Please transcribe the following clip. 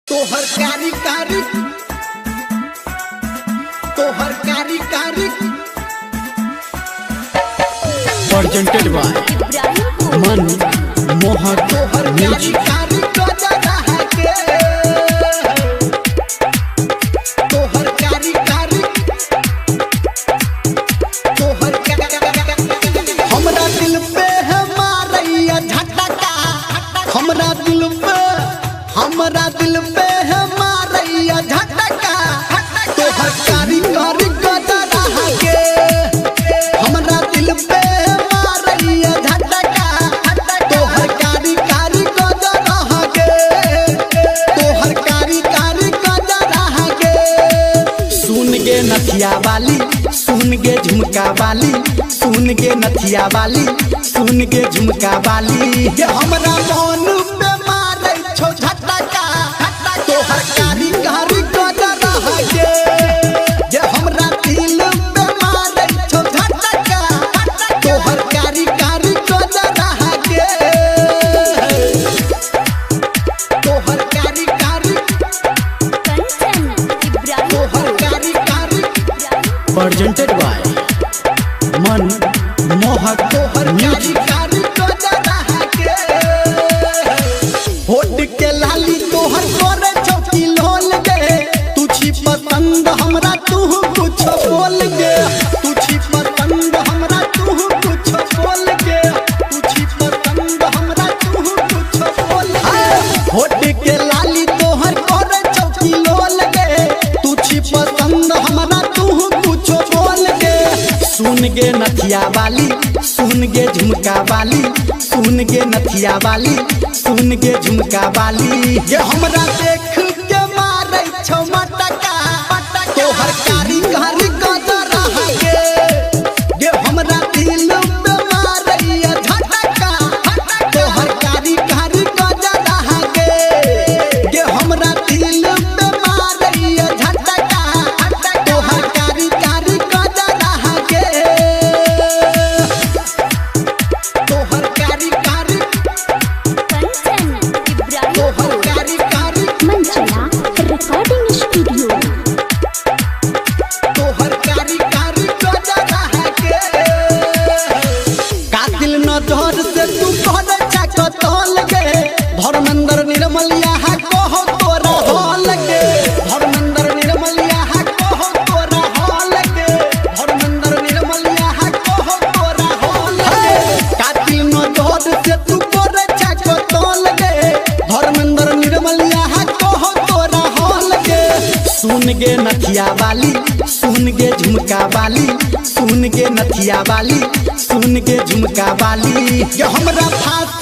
तोहर कारी कारी तोहर कारी कारी presented by मन मोहक तोहर कारी कारी गजरा है के तोहर कारी कारी तोहर हमरा दिल पे है मारैया झटका हमरा दिल पे है मारैया झटका तोहर कारी कारी गजरा है के हमरा दिल पे है मारैया झटका तोहर कारी कारी गजरा है के तोहर कारी कारी गजरा है के सुन गे नथिया वाली सुन गे झुमका वाली सुन गे नथिया वाली सुन गे झुमका वाली ये हमरा मन पे मारै छौ झटका तोहर कारी कारी गजरा है के ये हमरा दिल पे मारै छौ झटका तोहर कारी कारी गजरा है के तोहर कारी कारी तोहर कारी कारी presented by मन मोहक तोहर कारी कारी गजरा है के होठ के लाली तोहर करे चौकी लोल गे तू छी पसंद हमरा तू कुछ बोल गे तू छी पसंद हमरा तू कुछ बोल गे तू छी पसंद हमरा तू कुछ बोल गे होठ के लाली तोहर करे चौकी लोल गे तू छी पसंद हमरा तू कुछ बोल गे सुन गे नथिया वाली सुन गे झुमका वाली सुन गे नथिया वाली सुन गे झुमका वाली ये हमरा देख के मारै छौ मटका तोहर कारी कारी गजरा है के ये हमरा दिल पे मारैया झटका तोहर कारी कारी गजरा है के ये हमरा दिल पे मारैया झटका तोहर कारी कारी गजरा है के तोहर कारी कारी तोहर कारी कारी मंचला रिकॉर्डिंग स्टूडियो तोहर कारी कारी गजरा है के कातिल नजर से तू कहले चकतल गे धर्मेंद्र निर्मलिया है कहो तोरा हॉल गे धर्मेंद्र निर्मलिया है कहो तोरा हॉल गे धर्मेंद्र निर्मलिया है कहो तोरा हॉल गे कातिल नजर से तू कहले चकतल गे धर्मेंद्र निर्मलिया है कहो तोरा हॉल गे सुन गे नथिया वाली सुन गे झुमका वाली सुन गे नथिया वाली सुन गे झुमका वाली ये हमरा फांस